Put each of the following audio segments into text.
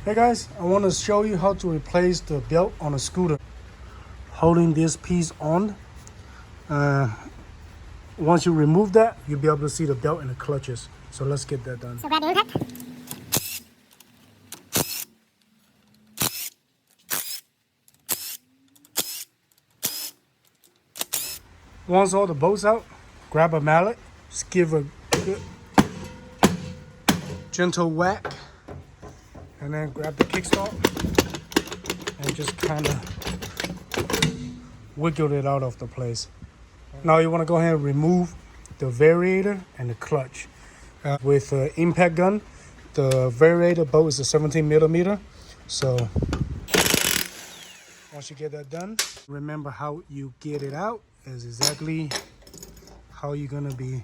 Hey guys, I want to show you how to replace the belt on a scooter. Holding this piece on, once you remove that, you'll be able to see the belt and the clutches. So let's get that done. So grab the impact. Once all the bolts out, grab a mallet, just give a good gentle whack, and then grab the kickstart and just kind of wiggle it out of the place. Now you want to go ahead and remove the variator and the clutch. With the impact gun, the variator bolt is a 17 millimeter. So once you get that done, remember how you get it out is exactly how you're gonna be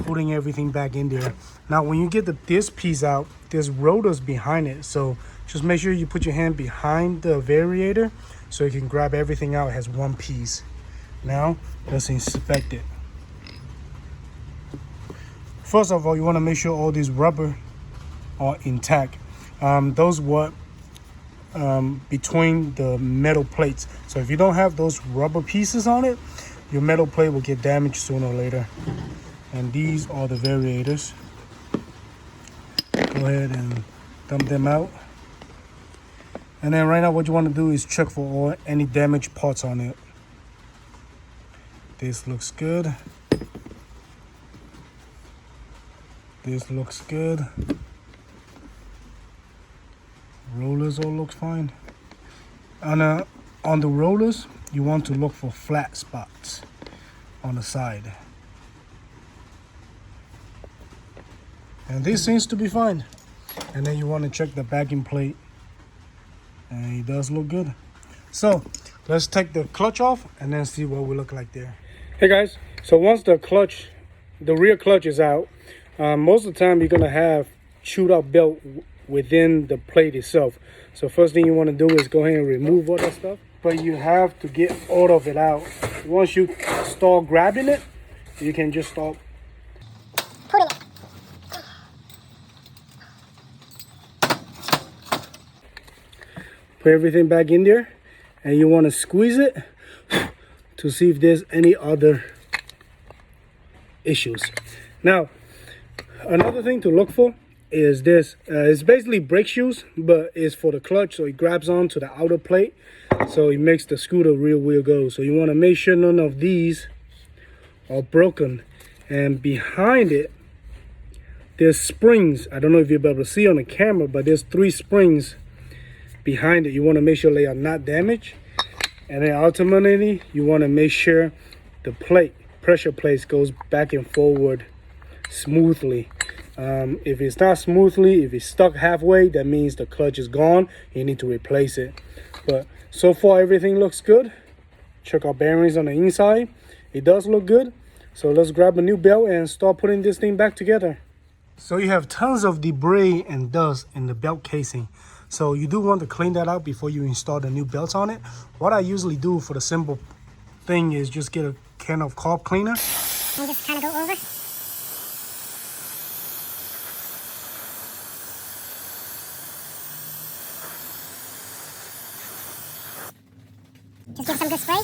putting everything back in there. Now when you get this piece out, there's rotors behind it, so just make sure you put your hand behind the variator so you can grab everything out as one piece. Now let's inspect it. First of all, you want to make sure all these rubber are intact. Those were between the metal plates. So if you don't have those rubber pieces on it, your metal plate will get damaged sooner or later. And these are the variators. Go ahead and dump them out. And then right now what you want to do is check for any damaged parts on it. This looks good. This looks good. Rollers all look fine. On the rollers, you want to look for flat spots on the side. And this seems to be fine. And then you want to check the backing plate. And it does look good. So let's take the clutch off and then see what we look like there. Hey guys, so once the rear clutch is out, most of the time you're gonna have chewed up belt within the plate itself. So first thing you want to do is go ahead and remove all that stuff, but you have to get all of it out. Once you start grabbing it, you can just start Putting it. put everything back in there, and you want to squeeze it to see if there's any other issues. Now another thing to look for is this. It's basically brake shoes, but it's for the clutch, so it grabs onto the outer plate, so it makes the scooter rear wheel go. So you want to make sure none of these are broken. And behind it, there's springs. I don't know if you'll be able to see on the camera, but there's 3 springs behind it. You want to make sure they are not damaged. And then ultimately, you want to make sure the pressure plate goes back and forward smoothly. If it's not smoothly, if it's stuck halfway, that means the clutch is gone. You need to replace it. But so far everything looks good. Check our bearings on the inside. It does look good. So let's grab a new belt and start putting this thing back together. So you have tons of debris and dust in the belt casing. So you do want to clean that out before you install the new belts on it. What I usually do for the simple thing is just get a can of carb cleaner. And just kind of go over. Just give some good spray.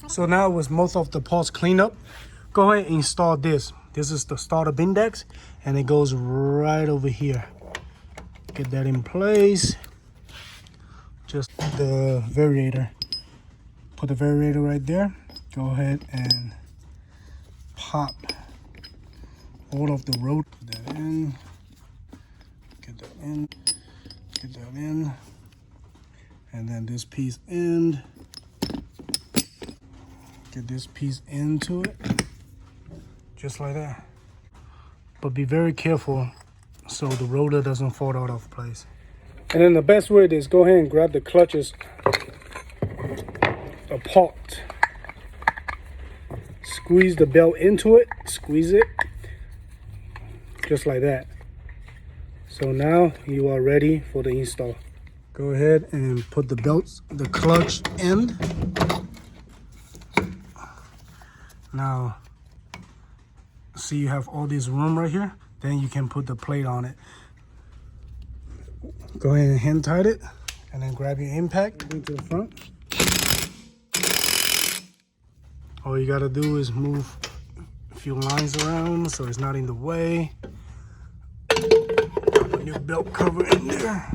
So now with most of the parts cleaned up, go ahead and install this. This is the startup index, and it goes right over here. Get that in place. Just the variator. Put the variator right there. Go ahead and pop all of the road. Put that in. Get that in. Get that in. And then this piece in. Get this piece into it. Just like that. But be very careful so the rotor doesn't fall out of place. And then the best way is go ahead and grab the clutches apart. Squeeze the belt into it. Squeeze it. Just like that. So now you are ready for the install. Go ahead and put the clutch end. Now, see you have all this room right here. Then you can put the plate on it. Go ahead and hand tight it, and then grab your impact, bring to the front. All you gotta do is move a few lines around so it's not in the way. Put a new belt cover in there.